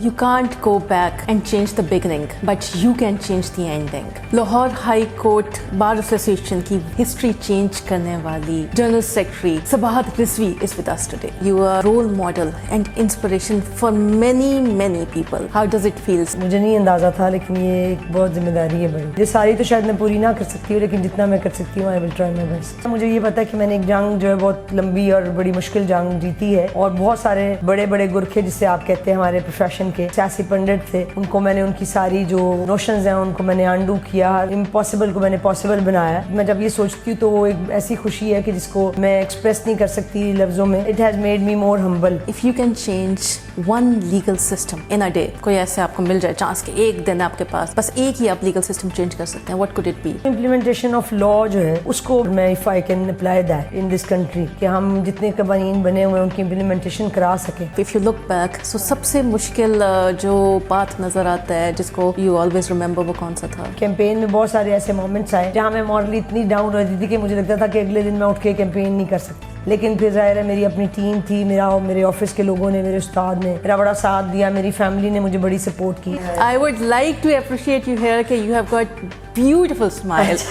You can't go back and change the beginning, but you can change the ending. Lahore high court bar association की history change करने वाली general secretary Sabahat Rizvi is with us today. You are role model and inspiration for many people. How does it feel? मुझे नहीं अंदाजा था, लेकिन ये एक बहुत जिम्मेदारी है बड़ी। ये सारी तो शायद मैं पूरी ना कर सकती हूँ, लेकिन जितना मैं कर सकती हूँ I will try my best. मुझे ये पता है कि मैंने एक जंग जो है बहुत लंबी और बड़ी मुश्किल जंग जीती है, और बहुत सारे बड़े गुरखे जिसे आप कहते हैं हमारे प्रोफेशन के सियासी पंडित थे, उनको मैंने उनकी सारी जो नोशंस हैं उनको मैंने अंडू किया, इम्पॉसिबल को मैंने पॉसिबल बनाया। मैं जब ये सोचती हूँ तो वो एक ऐसी खुशी है कि जिसको मैं एक्सप्रेस नहीं कर सकती लफ्जों में। It has made me more humble. If you can change one legal system in a day, कोई ऐसे आपको मिल जाए चांस के एक दिन आपके पास बस एक ही आप लीगल सिस्टम चेंज कर सकते हैं, what could it be? Implementation of law जो है उसको मैं if I can apply that in this country, कि हम जितने कवानीन बने हुए हैं उनकी इम्प्लीमेंटेशन करा सके। If you look back, so सबसे मुश्किल जो बात नजर आता है जिसको you always remember, वो कौन सा था? कैंपेन में बहुत सारे ऐसे मोमेंट्स आए जहाँ मैं मॉरली इतनी डाउन रहती थी कि मुझे लगता था कि अगले दिन मैं उठ के कैंपेन नहीं कर सकती, लेकिन फिर ज़ाहिर है मेरी अपनी टीम थी, मेरे ऑफिस के लोगों ने, मेरे उस्ताद ने मेरा बड़ा साथ दिया, मेरी फैमिली ने मुझे बड़ी सपोर्ट की। I would like to appreciate you here कि you have got beautiful smile.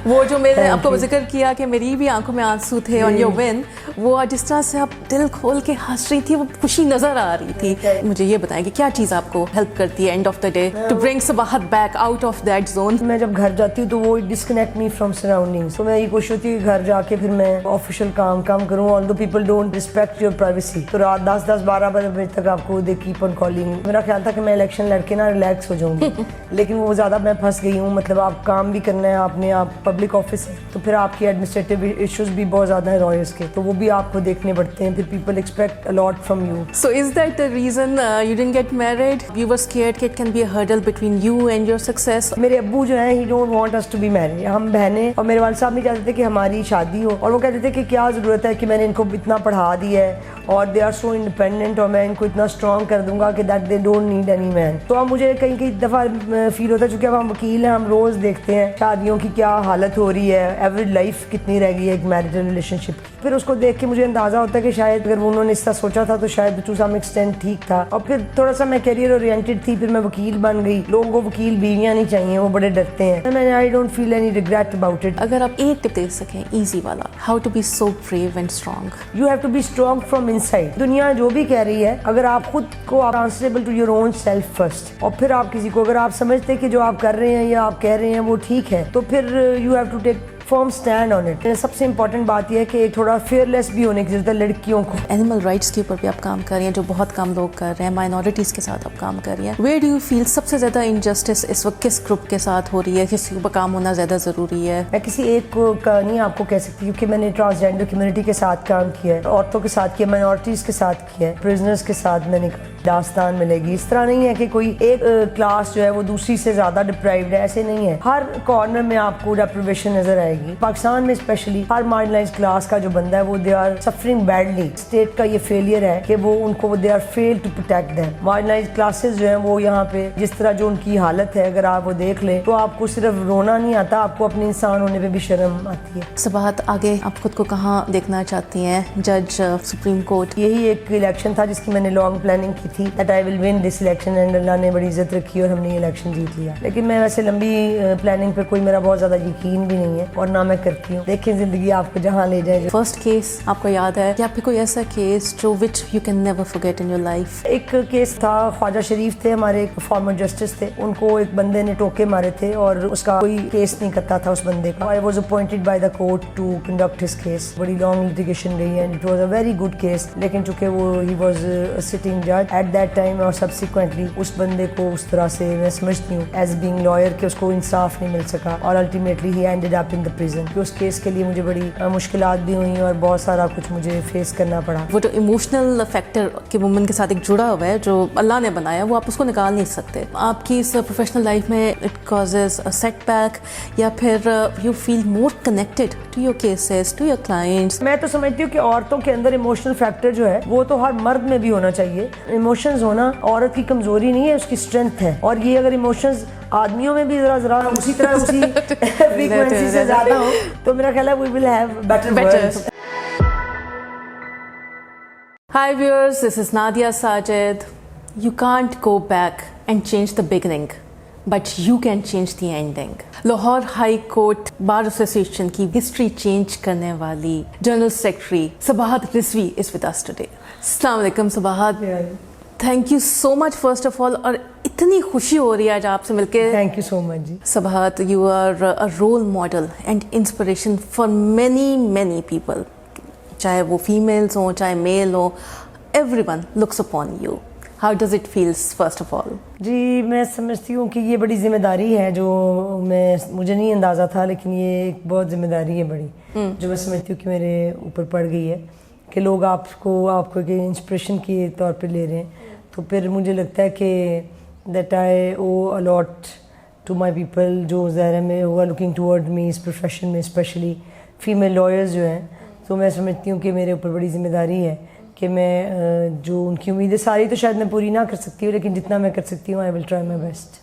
वो जो मैंने आपको जिक्र किया कि मेरी भी आंखों में आंसू थे on your win, वो जिस तरह से आप दिल खोल के हंस रही थी, वो खुशी नजर आ रही थी। मुझे ये बताएं कि क्या चीज़ आपको हेल्प करती है end of the day to bring Sabahat back out of that zone? मैं जब घर जाती हूँ तो वो डिस्कनेक्ट मी फ्रॉम सराउंडिंग्स, तो मैं ये कोशिश होती है कि घर जाके फिर मैं ऑफिशियल काम करूँ, although people don't respect your privacy. तो रात 10-12 बजे तक आपको दे कीप ऑन कॉलिंग। मेरा ख्याल था कि मैं इलेक्शन लड़के ना रिलैक्स हो जाऊंगी, लेकिन वो ज़्यादा मैं फंस गई हूँ। मतलब आप काम भी करना है आपने, आप पब्लिक ऑफिस है तो फिर आपकी एडमिनिस्ट्रेटिव इश्यूज भी बहुत ज़्यादा है लॉयर्स के, तो वो भी आपको देखने पड़ते हैं। फिर people expect a lot from you. So is that the reason you didn't get married? You were scared कि it can be a hurdle between you and your success? मेरे अब्बू जो हैं he don't want us to be married, हम बहनें, और मेरे वालिद साहब नहीं चाहते थे कि हमारी शादी हो, और वो कहते थे कि क्या ज़रूरत है कि मैंने इनको इतना पढ़ा दिया है और दे आर सो इंडिपेंडेंट, और मैं इनको इतना स्ट्रॉन्ग कर दूंगा कि that they don't need any man. तो अब मुझे कई दफ़ा फील होता है, चूँकि अब हम वकील हैं, हम रोज़ देखते हैं शादियों की क्या हालत हो रही है, एवरेज लाइफ कितनी रह गई है एक मैरिटल रिलेशनशिप की। फिर उसको देख के मुझे अंदाज़ा होता है कि शायद अगर उन्होंने इस तरह सोचा था तो शायद टू सम एक्सटेंट ठीक था। और फिर थोड़ा सा मैं करियर ओरिएंटेड थी, फिर मैं वकील बन गई। लोगों को वकील बीवियाँ नहीं चाहिए, वो बड़े डरते हैं। मैंने I don't feel any regret about it. अगर आप एक टिप दे सकें इजी वाला, how to be so brave and strong? You have to be strong from inside. दुनिया जो भी कह रही है, अगर आप खुद को answerable to your own self first, और फिर आप किसी को, अगर आप समझते हैं कि जो आप कर रहे हैं या आप कह रहे हैं वो ठीक है, तो फिर you have to take firm stand on it. सबसे इंपॉर्टेंट बात यह है कि थोड़ा फेयरलेस भी होने की जरूरत है लड़कियों को। एनिमल राइट्स के ऊपर भी आप काम कर रही हैं, जो बहुत कम लोग कर रहे हैं, माइनॉरिटीज़ के साथ आप काम कर रही हैं। वेयर डू यू फील सबसे ज़्यादा इनजस्टिस इस वक्त किस ग्रुप के साथ हो रही है, किस पर काम होना ज़्यादा ज़रूरी है? मैं किसी एक को का नहीं आपको कह सकती, क्योंकि मैंने ट्रांसजेंडर कम्युनिटी के साथ काम किया है, औरतों के साथ किया, माइनॉरिटीज़ के साथ किया है, प्रिजनर्स के साथ मैंने दास्तान मिलेगी। इस तरह नहीं है कि कोई एक क्लास जो है वो दूसरी से ज़्यादा डिप्राइव्ड है, ऐसे नहीं है। हर कॉर्नर में आपको डेप्रिवेशन नजर आएगी। पाकिस्तान में स्पेशली हर मार्जिनलाइज्ड क्लास का जो बंदा है वो they are suffering badly. State का ये फेलियर है कि वो उनको they are fail to protect them. Marginalised classes जो हैं वो यहाँ पे जिस तरह जो उनकी हालत है, अगर आप वो देख लें तो आपको सिर्फ रोना नहीं आता, आपको अपने इंसान होने पे भी शर्म आती है। सबाहत, आगे आप खुद को कहाँ देखना चाहती हैं? जज, सुप्रीम कोर्ट? यही एक इलेक्शन था जिसकी मैंने लॉन्ग प्लानिंग की थी, that I will win this election, and अल्लाह ने बड़ी इज्जत रखी और हमने ये इलेक्शन जीत लिया। लेकिन मैं वैसे लंबी प्लानिंग पे कोई मेरा बहुत ज्यादा यकीन भी नहीं है, और ना मैं करती हूँ। देखें जिंदगी आपको जहाँ ले जाए। फर्स्ट केस आपको याद है या फिर कोई ऐसा केस जो which you can never forget in your life? एक केस था, ख्वाजा शरीफ थे हमारे एक फॉर्मर जस्टिस थे, उनको एक बंदे ने टोके मारे थे और उसका कोई केस नहीं करता था उस बंदे का। I was appointed by the court to conduct his case. बड़ी लॉन्ग लिटिगेशन रही and it was a very good case, लेकिन चूंकि वो ही वाज सिटिंग जज एट दैट टाइम, और सब्सिक्वेंटली उस बंदे को उस तरह से मैं समझती हूँ एज बीइंग लॉयर कि उसको इंसाफ नहीं मिल सका, और ultimately he ended up in the prison. उस केस के लिए मुझे बड़ी मुश्किलात भी हुई और बहुत सारा कुछ मुझे फेस करना पड़ा। वो जो इमोशनल फैक्टर कि वुमन के साथ एक जुड़ा हुआ है, जो अल्लाह ने बनाया, वो आप उसको निकाल नहीं सकते। आपकी इस प्रोफेशनल लाइफ में इट कॉजेज अ सेटबैक, या फिर you feel more connected to your cases, to your clients? मैं तो समझती हूँ कि औरतों के अंदर इमोशनल फैक्टर जो है वो तो हर मर्द में भी होना चाहिए। इमोशंस होना औरत की कमजोरी नहीं है, उसकी स्ट्रेंथ है। और ये अगर इमोशंस आदमियों में भी जरा उसी तरह उसी फ्रीक्वेंसी से ज्यादा हो तो मेरा ख्याल है we will have better worlds. Hi viewers, this is Nadia Sajid. You can't go back and change the beginning, but you can change the ending. Lahore high court bar association की हिस्ट्री चेंज करने वाली general secretary Sabahat Rizvi is with us today. अस्सलाम वालेकुम Sabahat. Thank you so much first of all. और इतनी खुशी हो रही है आज आपसे मिलके. Thank you so much ji. Sabahat, you are a role model and inspiration for many people, चाहे वो फीमेल्स हों चाहे मेल हो. Everyone looks upon you. How does it feels first of all? जी, मैं समझती हूँ कि ये बड़ी ज़िम्मेदारी है जो मुझे नहीं अंदाज़ा था, लेकिन ये एक बहुत ज़िम्मेदारी है बड़ी, जो मैं समझती हूँ कि मेरे ऊपर पड़ गई है कि लोग आपको एक इंस्पिरेशन के तौर पे ले रहे हैं. तो फिर मुझे लगता है कि that I owe a lot to my people जो ज़ाहिर में हुआ लुकिंग टूवर्ड मी इस प्रोफेशन में, स्पेशली फ़ीमेल लॉयर्स जो हैं. तो मैं समझती हूँ कि मेरे ऊपर बड़ी ज़िम्मेदारी है कि मैं जो उनकी उम्मीदें सारी तो शायद मैं पूरी ना कर सकती हूँ, लेकिन जितना मैं कर सकती हूँ I will try my best.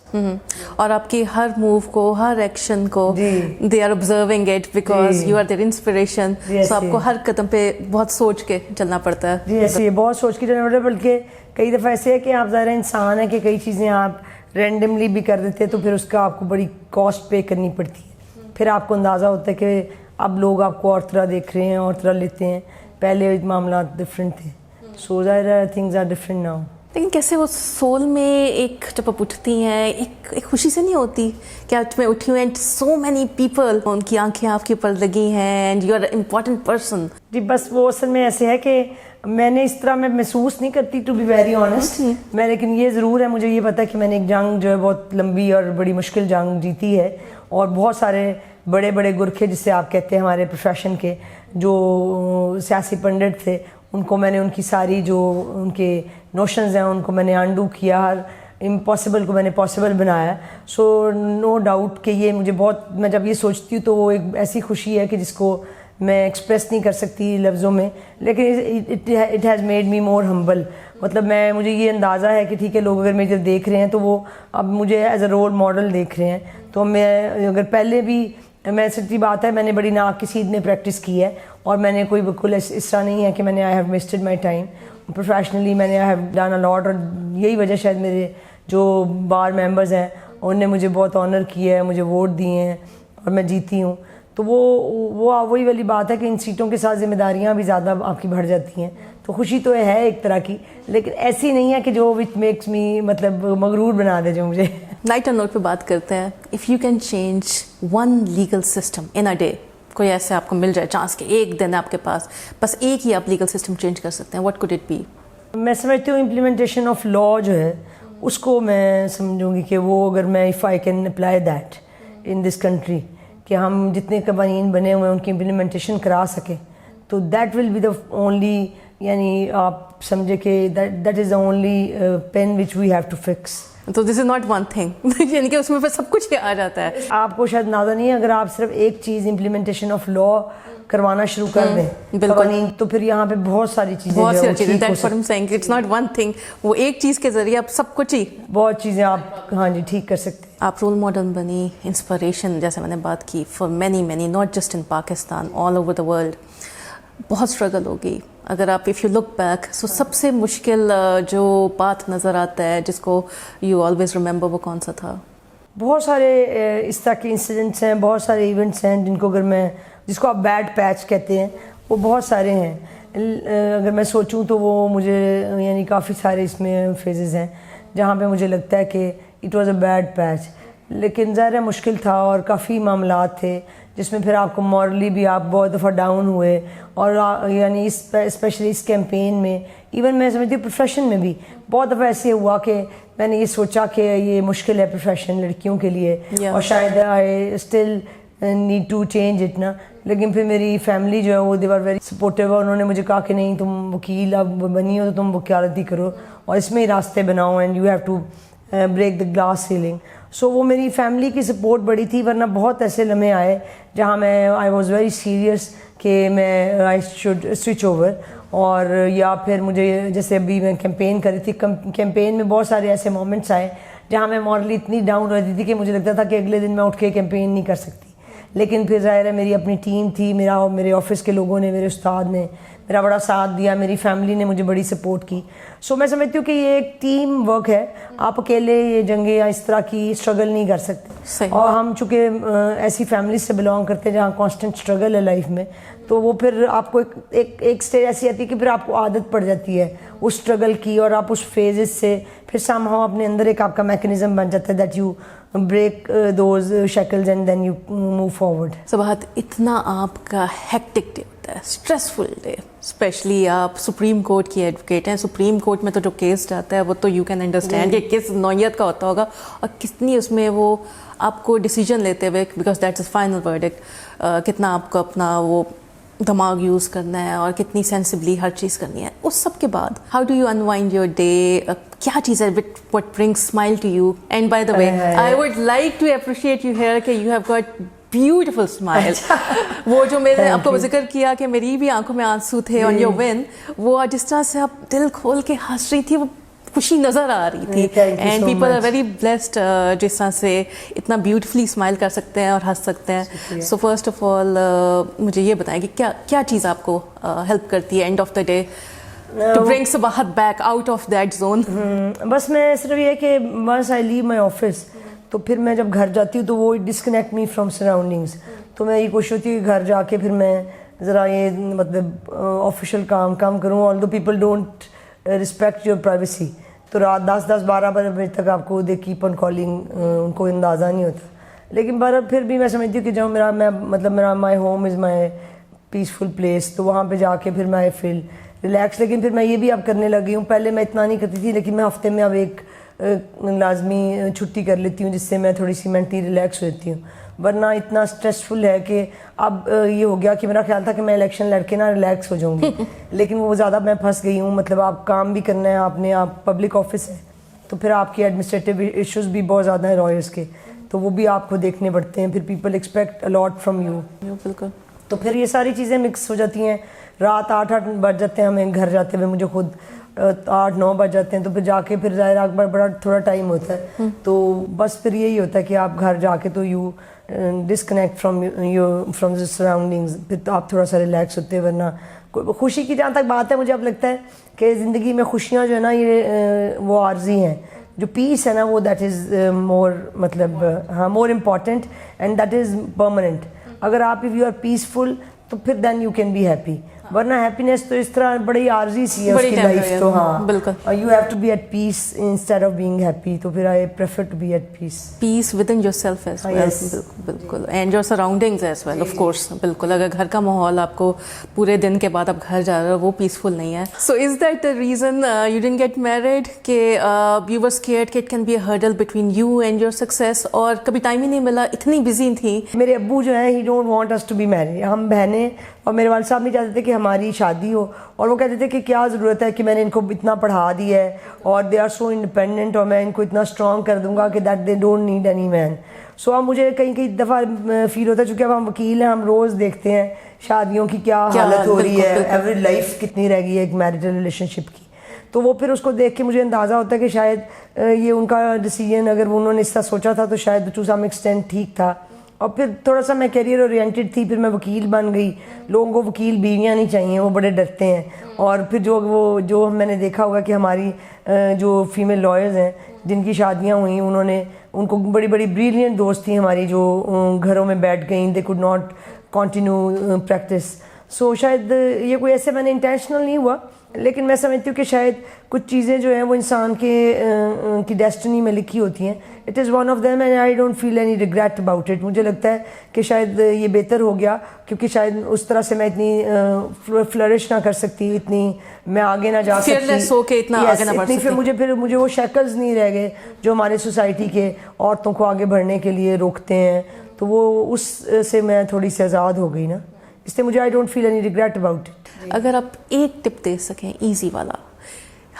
और आपकी हर मूव को, हर एक्शन को they are observing it because you are their inspiration. तो आपको हर कदम पे बहुत सोच के चलना पड़ता है. जी ऐसे बहुत सोच के चलना पड़ता है, बल्कि कई दफ़ा ऐसे है कि आप ज़रा इंसान है कि कई चीज़ें आप रैंडमली भी कर देते हैं तो फिर उसका आपको बड़ी कॉस्ट पे करनी पड़ती है. फिर आपको अंदाज़ा होता है कि अब लोग आपको और तरह देख रहे हैं, और तरह लेते हैं. पहले मामला डिफरेंट थे. सो ज़ाहिर थिंग्स आर डिफरेंट नाउ. लेकिन कैसे वो सोल में एक जब आप उठती हैं एक खुशी से नहीं होती कि आज मैं उठी हूँ एंड सो मैनी पीपल, उनकी आंखें आपके ऊपर लगी हैं and you are important person. जी बस वो असल में ऐसे है कि मैंने इस तरह मैं महसूस नहीं करती, टू बी वेरी ऑनेस्ट. मैं लेकिन ये ज़रूर है, मुझे ये पता है कि मैंने एक जंग जो है बहुत लंबी और बड़ी मुश्किल जंग जीती है, और बहुत सारे बड़े बड़े गुरखे जिसे आप कहते हैं हमारे प्रोफेशन के जो सियासी पंडित थे, उनको मैंने उनकी सारी जो उनके नोशंस हैं उनको मैंने अंडू किया, हर इम्पॉसिबल को मैंने पॉसिबल बनाया. सो नो डाउट कि ये मुझे बहुत, मैं जब ये सोचती हूँ तो वो एक ऐसी खुशी है कि जिसको मैं एक्सप्रेस नहीं कर सकती लफ्ज़ों में, लेकिन it has made me more humble. मतलब मुझे ये अंदाज़ा है कि ठीक है, लोग अगर मुझे जब देख रहे हैं तो वो अब मुझे एज अ रोल मॉडल देख रहे हैं. तो मैं अगर पहले भी, मैं सच्ची बात है, मैंने बड़ी नाक की सीध में प्रैक्टिस की है, और मैंने कोई बिल्कुल इस तरह नहीं है कि मैंने I have wasted my time. Professionally मैंने I have done a lot, और यही वजह शायद मेरे जो बार मेंबर्स हैं उन्होंने मुझे बहुत ऑनर किया है, मुझे वोट दिए हैं और मैं जीती हूँ. तो वही वाली बात है कि इन सीटों के साथ जिम्मेदारियाँ भी ज़्यादा आपकी बढ़ जाती हैं. तो खुशी तो है एक तरह की, लेकिन ऐसी नहीं है कि जो विच मेक्स मी मतलब मगरूर बना दे जो मुझे. लाइटर नोट पे बात करते हैं. If you can change one legal system in a day, कोई ऐसे आपको मिल जाए चांस के एक दिन आपके पास, बस एक ही आप लीगल सिस्टम चेंज कर सकते हैं, व्हाट कुड इट बी? मैं समझती हूँ इम्प्लीमेंटेशन ऑफ लॉ जो है उसको मैं समझूंगी कि वो अगर मैं if I can apply that in this country, कि हम जितने कवानीन बने हुए हैं उनकी इम्प्लीमेंटेशन करा सकें, तो that will be the only, यानी आप समझे कि that is the only pain which we have to fix. तो this is not one thing यानी कि उसमें फिर सब कुछ ही आ जाता है. आपको शायद नाज़ा नहीं है, अगर आप सिर्फ एक चीज़ इम्प्लीमेंटेशन ऑफ लॉ करवाना शुरू कर दें कवानीन, तो फिर यहाँ पे बहुत सारी चीज़ें, that's what I am saying, it's not one thing. वो एक चीज़ के जरिए आप सब कुछ ही, बहुत चीज़ें आप हाँ जी ठीक कर सकते हैं. आप रोल मॉडल बनी, इंस्पिरेशन जैसे मैंने बात की for many not just in Pakistan, all over the world. बहुत स्ट्रगल होगी अगर आप इफ़ यू लुक बैक. सो सबसे मुश्किल जो पाथ नज़र आता है जिसको यू ऑलवेज रिमेंबर, वो कौन सा था? बहुत सारे इस तरह के इंसिडेंट्स हैं, बहुत सारे इवेंट्स हैं जिनको जिसको आप बैड पैच कहते हैं, वो बहुत सारे हैं. अगर मैं सोचूं तो वो मुझे यानी काफ़ी सारे इसमें फेजेस हैं जहाँ पे मुझे लगता है कि it was a bad patch, लेकिन ज़ाहिर मुश्किल था और काफ़ी मामलात थे जिसमें फिर आपको मॉरली भी आप बहुत दफ़ा डाउन हुए. और यानी स्पेशली इस कैंपेन में, इवन मैं समझती हूँ प्रोफेशन में भी बहुत दफ़ा ऐसे हुआ कि मैंने ये सोचा कि ये मुश्किल है प्रोफेशन लड़कियों के लिए, और शायद I still need to change it ना. लेकिन फिर मेरी फैमिली जो है वो दे वर वेरी सपोर्टिव, उन्होंने मुझे कहा कि नहीं, तुम वकील अब बनी हो तो तुम वकालती करो और इसमें ही रास्ते बनाओ, and you have to break the glass ceiling. So वो मेरी फैमिली की सपोर्ट बड़ी थी, वरना बहुत ऐसे लम्हे आए जहाँ मैं आई वॉज वेरी सीरियस कि मैं आई शुड स्विच ओवर. और या फिर मुझे जैसे अभी मैं कैंपेन कर रही थी, कैंपेन में बहुत सारे ऐसे मोमेंट्स आए जहाँ मैं मॉरली इतनी डाउन रहती थी कि मुझे लगता था कि अगले दिन मैं उठ के कैंपेन नहीं कर सकती. लेकिन फिर ज़ाहिर है मेरी अपनी टीम थी, मेरे ऑफिस के लोगों ने, मेरे उस्ताद ने میرا بڑا ساتھ دیا, میری فیملی نے مجھے بڑی سپورٹ کی. سو میں سمجھتی ہوں کہ یہ ایک ٹیم ورک ہے, آپ اکیلے یہ جنگیں یا اس طرح کی اسٹرگل نہیں کر سکتے. اور ہم چونکہ ایسی فیملی سے بلانگ کرتے ہیں جہاں کانسٹنٹ اسٹرگل ہے لائف میں, تو وہ پھر آپ کو ایک اسٹیج ایسی آتی ہے کہ پھر آپ کو عادت پڑ جاتی ہے اس اسٹرگل کی, اور آپ اس فیزز سے پھر سم ہاؤ اپنے اندر ایک آپ کا میکنزم بن جاتا ہے that you break those shackles and then you move forward. Sabahat اتنا آپ کا ہیکٹک ڈے ہوتا ہے, اسٹریسفل ڈے, اسپیشلی آپ سپریم کورٹ کی ایڈوکیٹ ہیں. سپریم کورٹ میں تو جو کیس جاتا ہے وہ تو یو کین انڈرسٹینڈ کہ کس نوعیت کا ہوتا ہوگا اور کتنی اس میں وہ آپ کو ڈیسیجن لیتے ہوئے, because that's a final verdict, کتنا آپ کو اپنا وہ دماغ یوز کرنا ہے اور کتنی سینسبلی ہر چیز کرنی ہے. اس سب کے بعد how do you unwind your day, کیا چیز ہے what brings smile to you? And by the way I would like to appreciate you here کہ you have got beautiful smile. وہ جو میں نے آپ کو ذکر کیا کہ میری بھی آنکھوں میں آنسو تھے آن یور ون, وہ جس طرح سے آپ دل کھول کے ہنس رہی تھی, وہ خوشی نظر آ رہی تھی. And people are very blessed جس طرح سے اتنا بیوٹیفلی اسمائل کر سکتے ہیں اور ہنس سکتے ہیں. سو فرسٹ آف آل مجھے یہ بتائیں کہ کیا چیز آپ کو ہیلپ کرتی ہے end of the day to bring Sabahat back out of that zone? بس میں صرف یہ کہ once I leave my office, تو پھر میں جب گھر جاتی ہوں تو وہ ڈسکنیکٹ می فرام سراؤنڈنگس. تو میں یہ کوشش ہوتی ہے کہ گھر جا کے پھر میں ذرا یہ مطلب آفیشیل کام کروں. All the people don't respect your privacy, تو رات 10-12 بجے تک آپ کو دے کیپ آن کالنگ, ان کو اندازہ نہیں ہوتا. لیکن پھر بھی میں سمجھتی ہوں کہ جب میرا my home is my peaceful place, تو وہاں پہ جا کے پھر میں فیل ریلیکس. لیکن پھر میں یہ بھی اب کرنے لگی ہوں, پہلے میں اتنا نہیں کرتی تھی, لیکن میں ہفتے میں اب ایک لازمی چھٹی کر لیتی ہوں جس سے میں تھوڑی سی مینٹلی ریلیکس ہوتی ہوں. ورنہ اتنا اسٹریسفل ہے کہ اب یہ ہو گیا کہ میرا خیال تھا کہ میں الیکشن لڑ کے نا ریلیکس ہو جاؤں گی, لیکن وہ زیادہ میں پھنس گئی ہوں. مطلب آپ کام بھی کرنا ہے, آپ پبلک آفس ہے, تو پھر آپ کی ایڈمنسٹریٹو ایشوز بھی بہت زیادہ ہیں لائرس کے, تو وہ بھی آپ کو دیکھنے پڑتے ہیں. پھر people expect a lot from you. بالکل. تو پھر یہ ساری چیزیں مکس ہو جاتی ہیں. رات 8 بج جاتے ہیں ہمیں گھر جاتے ہوئے, مجھے خود 8-9 بج جاتے ہیں. تو پھر جا کے پھر ظاہر بڑا تھوڑا ٹائم ہوتا ہے, تو بس پھر یہی ہوتا ہے کہ آپ گھر جا کے تو you disconnect from the surroundings, پھر تو آپ تھوڑا سا ریلیکس ہوتے ہیں. ورنہ خوشی کی جہاں تک بات ہے, مجھے اب لگتا ہے کہ زندگی میں خوشیاں جو ہے نا یہ وہ عارضی ہیں. جو پیس ہے نا وہ دیٹ از مور مطلب more important and that is permanent. اگر آپ اف یو آر پیسفل تو پھر then you can be happy. ورنہ ہیپینس تو اس طرح بڑی عارضی سی ہے اس کی لائف. تو ہاں بالکل, you have to be at peace instead of being happy. تو پھر I prefer to be at peace. Peace within yourself as well. بالکل. And your surroundings as well of course. بالکل. اگر گھر کا ماحول آپ کو پورے دن کے بعد آپ گھر جا رہے ہو وہ پیسفل نہیں ہے. So is that the reason you didn't get married کہ یو ور اسکیئرڈ کہ it can be a hurdle between you and your success, اور کبھی ٹائم ہی نہیں ملا, اتنی بزی تھی؟ میرے ابو جو ہیں he don't want us to be married. ہم بہنیں اور میرے والد صاحب نہیں چاہتے تھے کہ ہماری شادی ہو, اور وہ کہتے تھے کہ کیا ضرورت ہے کہ میں نے ان کو اتنا پڑھا دیا ہے اور دے آر سو انڈیپینڈنٹ, اور میں ان کو اتنا اسٹرانگ کر دوں گا کہ that they don't need any man. So اب مجھے کئی دفعہ فیل ہوتا ہے, چونکہ اب ہم وکیل ہیں, ہم روز دیکھتے ہیں شادیوں کی کیا حالت ہو رہی ہے, ایوری لائف کتنی رہ گئی ہے ایک میرٹل ریلیشن شپ کی. تو وہ پھر اس کو دیکھ کے مجھے اندازہ ہوتا ہے کہ شاید یہ ان کا ڈیسیجن اگر انہوں نے اس طرح سوچا تھا تو شاید ٹو سم ایکسٹینٹ ٹھیک تھا. اور پھر تھوڑا سا میں کیریئر اورینٹیڈ تھی, پھر میں وکیل بن گئی. لوگوں کو وکیل بیویاں نہیں چاہیے, وہ بڑے ڈرتے ہیں. اور پھر جو میں نے دیکھا ہوگا کہ ہماری جو فیمیل لائرز ہیں جن کی شادیاں ہوئیں, انہوں نے ان کو بڑی بریلینٹ دوست تھیں ہماری جو گھروں میں بیٹھ گئیں, they could not continue practice. So شاید یہ کوئی ایسے میں نے انٹینشنل نہیں ہوا, لیکن میں سمجھتی ہوں کہ شاید کچھ چیزیں جو ہیں وہ انسان کی ڈیسٹنی میں لکھی ہوتی ہیں. It is one of them and I don't feel any regret about it. مجھے لگتا ہے کہ شاید یہ بہتر ہو گیا, کیونکہ شاید اس طرح سے میں اتنی فلرش نہ کر سکتی, اتنی میں آگے نہ جا سکتی, پھر مجھے وہ شیکلز نہیں رہ گئے جو ہمارے سوسائٹی کے عورتوں کو آگے بڑھنے کے لیے روکتے ہیں. تو وہ اس سے میں تھوڑی سی آزاد ہو گئی نا, اس لیے مجھے I don't feel any regret about it. اگر آپ ایک ٹپ دے سکیں ایزی والا,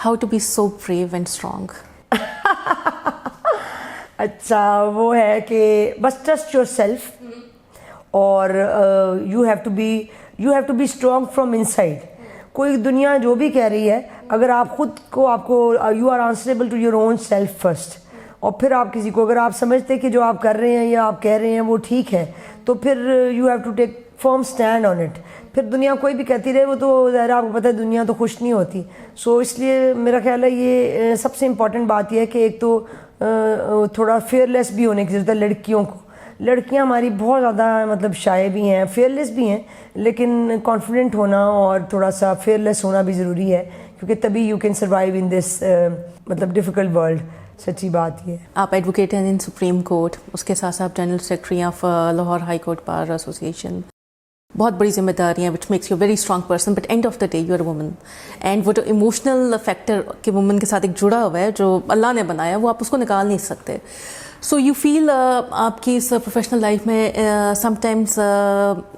how to be so brave and strong. اچھا, وہ ہے کہ بس ٹرسٹ یور سیلف, اور you have to be strong from inside. کوئی دنیا جو بھی کہہ رہی ہے, اگر آپ خود کو you are answerable to your own self first, اور پھر آپ کسی کو اگر آپ سمجھتے کہ جو آپ کر رہے ہیں یا آپ کہہ رہے ہیں وہ ٹھیک ہے, تو پھر you have to take firm stand on it. फिर दुनिया कोई भी कहती रहे, वो तो ज़ाहिर आपको पता है दुनिया तो खुश नहीं होती. सो इसलिए मेरा ख्याल है ये सबसे इम्पॉर्टेंट बात यह है कि एक तो थोड़ा फेयरलेस भी होने की ज़रूरत है लड़कियों को. लड़कियां हमारी बहुत ज़्यादा मतलब शाये भी हैं, फेयरलेस भी हैं, लेकिन कॉन्फिडेंट होना और थोड़ा सा फेयरलेस होना भी ज़रूरी है, क्योंकि तभी you can survive in this मतलब डिफ़िकल्ट वर्ल्ड. सच्ची बात ये. आप एडवोकेट हैं इन सुप्रीम कोर्ट, उसके साथ साथ general secretary of Lahore high court bar association. बहुत बड़ी जिम्मेदारियाँ which makes you very strong person, but end of the day you are woman. And वो जो इमोशनल फैक्टर के वुमन के साथ एक जुड़ा हुआ है जो अल्लाह ने बनाया, वो आप उसको निकाल नहीं सकते. सो यू फील आपकी इस प्रोफेशनल लाइफ में sometimes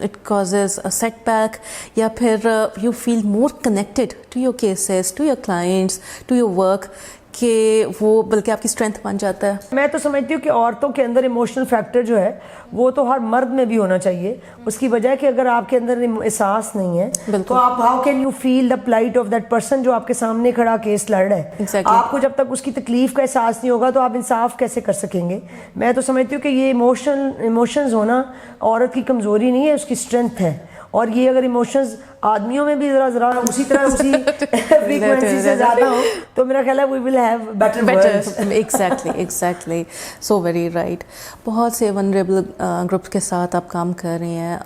it causes a setback, या फिर you feel more connected to your cases, to your clients, to your work, कि वो बल्कि आपकी स्ट्रेंथ बन जाता है? मैं तो समझती हूँ कि औरतों के अंदर इमोशनल फैक्टर जो है वो तो हर मर्द में भी होना चाहिए. उसकी वजह है कि अगर आपके अंदर एहसास नहीं है तो आप how can you feel the plight of that person जो आपके सामने खड़ा केस लड़ रहा है. आपको जब तक उसकी तकलीफ का एहसास नहीं होगा तो आप इंसाफ कैसे कर सकेंगे. मैं तो समझती हूँ कि ये इमोशंस होना औरत की कमज़ोरी नहीं है, उसकी स्ट्रेंथ है. और ये अगर इमोशंस आदमियों में भी ज़रा उसी तरह उसी फ्रीक्वेंसी से ज़्यादा हो तो मेरा ख्याल है we will have better worlds. Exactly so very right. बहुत से वनरेबल ग्रुप्स के साथ आप काम कर रही हैं,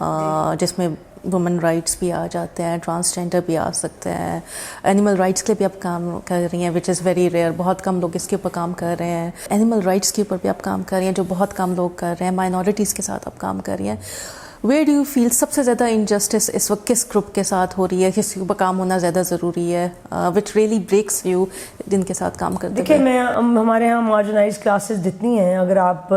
जिसमें वुमेन राइट्स भी आ जाते हैं, ट्रांसजेंडर भी आ सकते हैं, एनिमल राइट्स के लिए भी आप काम कर रही हैं विच इज़ वेरी रेयर. बहुत कम लोग इसके ऊपर काम कर रहे हैं. एनिमल राइट्स के ऊपर भी आप काम कर रही हैं जो बहुत कम लोग कर रहे हैं. माइनॉरिटीज़ के साथ आप काम कर रही हैं. वेयर डू यू फील सबसे ज़्यादा इनजस्टिस इस वक्त किस ग्रुप के साथ हो रही है, किसी ऊपर काम होना ज़्यादा ज़रूरी है, विच रियली ब्रेक्स यू जिनके साथ काम करते हैं? देखिए, हमारे यहाँ मार्जिनाइज क्लासेस जितनी हैं, अगर आप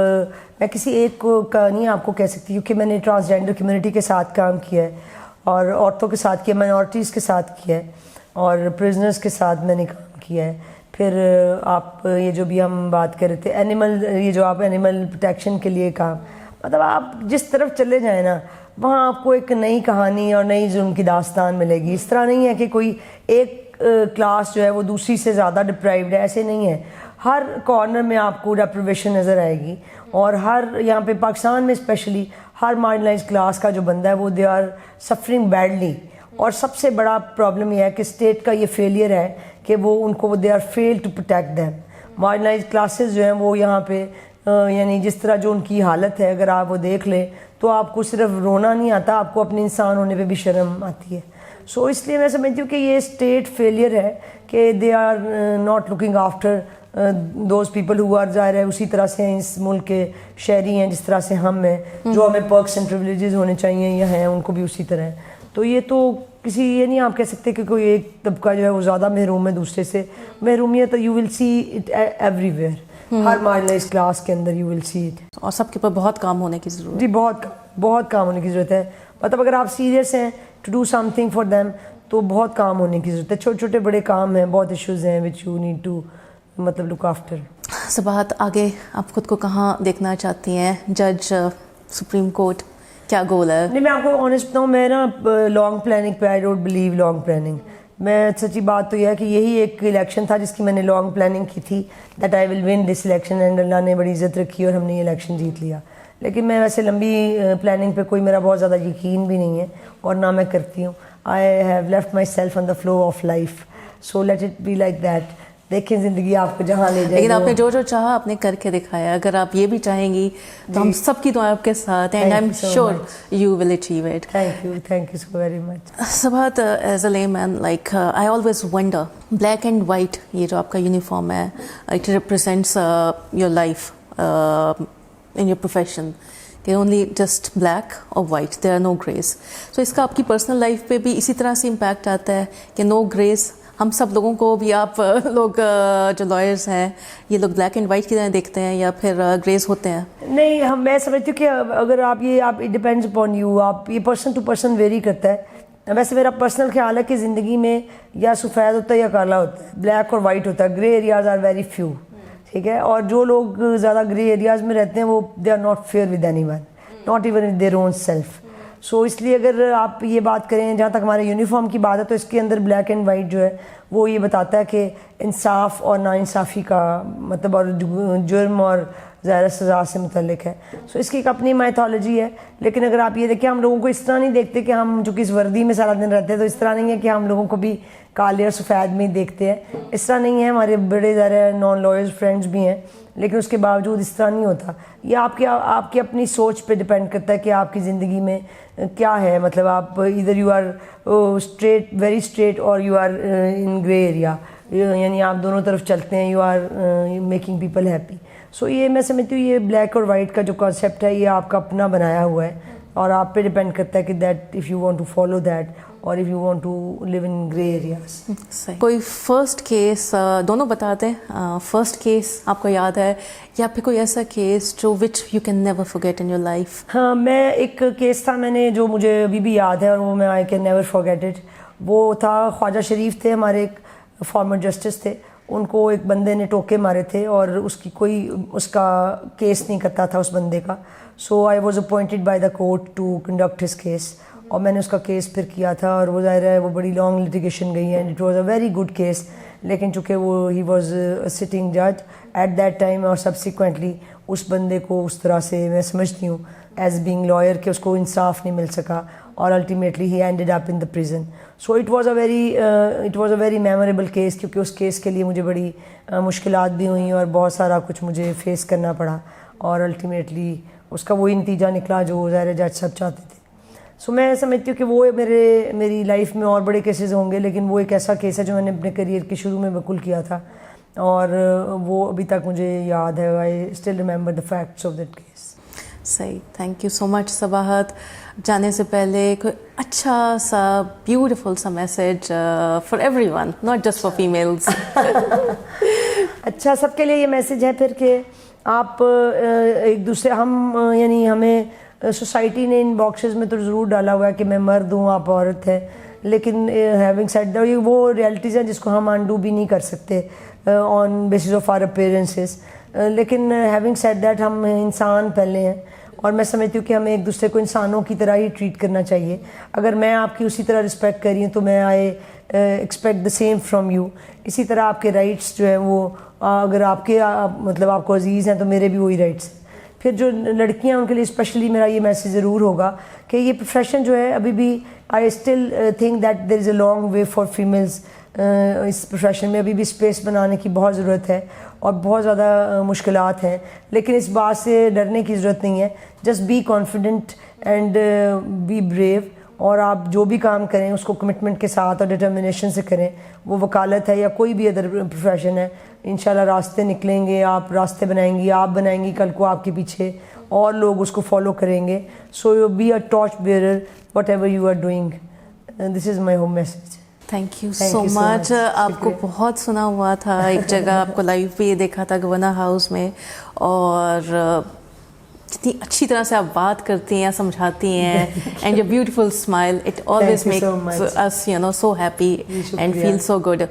मैं किसी एक को का नहीं आपको कह सकती, क्योंकि मैंने ट्रांसजेंडर कम्युनिटी के साथ काम किया है और औरतों के साथ किया, माइनॉरिटीज़ के साथ किया है और प्रिजनर्स के साथ मैंने काम किया है. फिर आप ये जो भी हम बात कर रहे थे एनिमल, ये जो आप एनिमल प्रोटेक्शन के लिए काम, मतलब आप जिस तरफ चले जाएं ना वहाँ आपको एक नई कहानी और नई जुल्म की दास्तान मिलेगी. इस तरह नहीं है कि कोई एक क्लास जो है वो दूसरी से ज़्यादा डिप्राइव्ड है, ऐसे नहीं है. हर कॉर्नर में आपको डेप्रिवेशन नज़र आएगी और हर यहाँ पे पाकिस्तान में स्पेशली हर मार्जिनलाइज्ड क्लास का जो बंदा है वो दे आर सफरिंग बैडली. और सबसे बड़ा प्रॉब्लम यह है कि स्टेट का ये फेलियर है कि वो उनको they are fail to protect them. Marginalized classes जो हैं वो यहाँ पे यानी जिस तरह जो उनकी हालत है अगर आप वो देख लें तो आपको सिर्फ रोना नहीं आता, आपको अपने इंसान होने पे भी शर्म आती है. सो इसलिए मैं समझती हूँ कि ये स्टेट फेलियर है कि they are not looking after those people who are ज़ाहिर है उसी तरह से इस मुल्क के शहरी हैं जिस तरह से हम हैं, जो हमें पर्क्स एंड प्रिविलेजेस होने चाहिए या हैं उनको भी उसी तरह है. तो ये तो किसी ये नहीं आप कह सकते कि कोई एक तबका जो है वो ज़्यादा महरूम है दूसरे से. महरूमियत you will see it everywhere, हर मार्जिनलाइज्ड क्लास के अंदर यू विल सी इट. और सबके ऊपर बहुत काम होने की ज़रूरत है. जी बहुत काम होने की ज़रूरत है. मतलब अगर आप सीरियस हैं to do something for them तो बहुत काम होने की ज़रूरत है. छोटे छोटे बड़े काम हैं, बहुत इश्यूज़ हैं विच यू नीड टू मतलब लुक आफ्टर. सबाहत, आगे आप खुद को कहाँ देखना चाहती हैं? जज, सुप्रीम कोर्ट, क्या गोल है? नहीं, मैं आपको ऑनेस्ट बताऊँ, मैं ना लॉन्ग प्लानिंग पे I don't believe long planning. मैं सच्ची बात तो यह है कि यही एक इलेक्शन था जिसकी मैंने लॉन्ग प्लानिंग की थी that I will win this election and अल्लाह ने बड़ी इज़्ज़त रखी और हमने ये इलेक्शन जीत लिया. लेकिन मैं वैसे लंबी प्लानिंग पे कोई मेरा बहुत ज़्यादा यकीन भी नहीं है और ना मैं करती हूँ. I have left my self on the flow of life, so let it be like that. देखें ज़िंदगी आपको जहाँ ले जाए. लेकिन आपने जो जो चाहा आपने करके दिखाया. अगर आप ये भी चाहेंगी तो हम सबकी दुआ आपके साथ हैं and I am sure you will achieve it. Thank you so very much. Sabahat, as a layman like I always wonder, black and white ये जो आपका यूनिफॉर्म है, it represents your life in your profession, कि only just black और white, there are no greys. तो इसका आपकी personal life पे भी इसी तरह से इम्पैक्ट आता है कि नो ग्रेस? हम सब लोगों को भी आप लोग जो लॉयर्स हैं ये लोग ब्लैक एंड वाइट की तरह देखते हैं या फिर ग्रेस होते हैं? नहीं, मैं समझती हूँ कि अगर आप इट डिपेंड्स अपॉन यू. आप ये पर्सन टू पर्सन वेरी करता है. वैसे मेरा पर्सनल ख्याल है कि ज़िंदगी में या सफ़ेद होता है या काला होता है, ब्लैक और वाइट होता है. Grey areas are very few, ठीक है. और जो लोग ज़्यादा ग्रे एरियाज़ में रहते हैं वो they are not fair with anyone, not even in their own self. So इसलिए अगर आप ये बात करें, जहाँ तक हमारे यूनिफॉर्म की बात है, तो इसके अंदर ब्लैक एंड वाइट जो है वो ये बताता है कि इंसाफ और नाइंसाफ़ी का मतलब और जुर्म और ظاہر سزا سے متعلق ہے. سو اس کی ایک اپنی مائتھولوجی ہے. لیکن اگر آپ یہ دیکھیں ہم لوگوں کو اس طرح نہیں دیکھتے کہ ہم جو کہ اس وردی میں سارا دن رہتے ہیں, تو اس طرح نہیں ہے کہ ہم لوگوں کو بھی کالے اور سفید میں ہی دیکھتے ہیں. اس طرح نہیں ہے. ہمارے بڑے ذرا نان لائرز فرینڈز بھی ہیں, لیکن اس کے باوجود اس طرح نہیں ہوتا. یہ آپ کی اپنی سوچ پہ ڈپینڈ کرتا ہے کہ آپ کی زندگی میں کیا ہے. مطلب آپ ادھر you are straight, very straight, اور you are in grey area, یعنی آپ دونوں طرف چلتے ہیں. You are making people happy. So یہ میں سمجھتی ہوں یہ بلیک اور وائٹ کا جو کانسیپٹ ہے یہ آپ کا اپنا بنایا ہوا ہے, اور آپ پہ ڈپینڈ کرتا ہے کہ that if you want to follow that اور if you want to live in grey areas. کوئی فرسٹ کیس دونوں بتاتے ہیں, فرسٹ کیس آپ کو یاد ہے یا پھر کوئی ایسا کیس جو which you can never forget in your life? ہاں, میں ایک کیس تھا میں نے جو مجھے ابھی بھی یاد ہے, اور وہ میں I can never forget it. وہ تھا خواجہ شریف تھے, ہمارے ایک فارمر جسٹس تھے. ان کو ایک بندے نے ٹوکے مارے تھے اور اس کا کیس نہیں کرتا تھا اس بندے کا. So I was appointed by the court to conduct his case, اور میں نے اس کا کیس پھر کیا تھا. اور وہ ظاہر ہے وہ بڑی لانگ لٹیگیشن گئی ہے, and it was a very good case. لیکن چونکہ وہ ہی واز سٹنگ جج ایٹ دیٹ ٹائم, اور سبسیکوینٹلی اس بندے کو اس طرح سے میں سمجھتی ہوں ایز بینگ لائر کہ اس کو انصاف نہیں مل سکا, اور ultimately he ended up in the prison. So it was a very memorable case, کیونکہ اس کیس کے لیے مجھے بڑی مشکلات بھی ہوئیں اور بہت سارا کچھ مجھے فیس کرنا پڑا, اور الٹیمیٹلی اس کا وہی نتیجہ نکلا جو ظاہر جج صاحب چاہتے تھے. سو میں سمجھتی ہوں کہ وہ میری لائف میں اور بڑے کیسز ہوں گے, لیکن وہ ایک ایسا کیس ہے جو میں نے اپنے کریئر کے شروع میں بالکل کیا تھا, اور وہ ابھی تک مجھے یاد ہے. I still remember the facts of that case. صحیح, thank you so much. Sabahat, جانے سے پہلے کوئی اچھا سا بیوٹیفل سا message for everyone, not just for females. اچھا, سب کے لیے یہ میسج ہے پھر کہ آپ ایک دوسرے یعنی ہمیں سوسائٹی نے ان باکسز میں تو ضرور ڈالا ہوا ہے کہ میں مرد ہوں آپ عورت ہیں, لیکن ہیونگ سیڈ دیٹ وہ ریئلٹیز ہیں جس کو ہم انڈو بھی نہیں کر سکتے on basis of our appearances. لیکن ہیونگ سیڈ دیٹ ہم انسان پہلے ہیں, اور میں سمجھتی ہوں کہ ہمیں ایک دوسرے کو انسانوں کی طرح ہی ٹریٹ کرنا چاہیے. اگر میں آپ کی اسی طرح رسپیکٹ کر رہی ہوں تو میں I expect the same from you. اسی طرح آپ کے رائٹس جو ہیں وہ اگر آپ کے مطلب آپ کو عزیز ہیں تو میرے بھی وہی رائٹس ہیں. پھر جو لڑکیاں ان کے لیے اسپیشلی میرا یہ میسیج ضرور ہوگا کہ یہ پروفیشن جو ہے ابھی بھی I still think that there is a long way for females. اس پروفیشن میں ابھی بھی اسپیس بنانے کی بہت ضرورت ہے, اور بہت زیادہ مشکلات ہیں. لیکن اس بات سے ڈرنے کی ضرورت نہیں ہے. Just be confident and be brave, اور آپ جو بھی کام کریں اس کو کمٹمنٹ کے ساتھ اور ڈٹرمنیشن سے کریں. وہ وکالت ہے یا کوئی بھی ادر پروفیشن ہے, انشاءاللہ راستے نکلیں گے, آپ راستے بنائیں گی, آپ بنائیں گی, کل کو آپ کے پیچھے اور لوگ اس کو فالو کریں گے. So you be a torch bearer whatever you are doing. This is my home message. Thank you so much. آپ کو بہت سنا ہوا تھا ایک جگہ, آپ کو لائیو پہ یہ دیکھا تھا گورنر ہاؤس میں, اور جتنی اچھی طرح سے آپ بات کرتی ہیں, سمجھاتی ہیں, and your beautiful smile, it always makes us you know so happy and feel so good.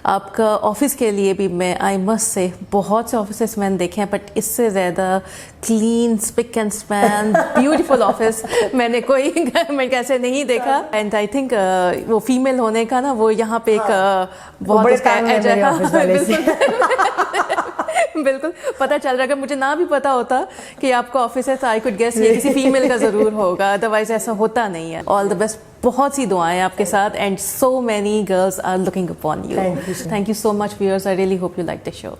آپ کا آفس کے لیے بھی میں آئی مسٹ سے بہت سے آفیسز میں نے دیکھے ہیں, بٹ اس سے زیادہ clean, spick and Spain, beautiful office میں نے کوئی گورنمنٹ ایسے نہیں دیکھا. اینڈ آئی تھنک وہ فیمیل ہونے کا نا وہ یہاں پہ ایک بہت بالکل پتہ چل رہا ہے. اگر مجھے نہ بھی پتا ہوتا کہ آپ کا آفس ہے تو آئی کوڈ گیس یہ کسی فیمیل کا ضرور ہوگا, ادروائز ایسا ہوتا نہیں ہے. آل دا بیسٹ, بہت سی دعائیں آپ کے ساتھ, and so many girls are looking upon you. Thank you so much viewers, I really hope you like the show.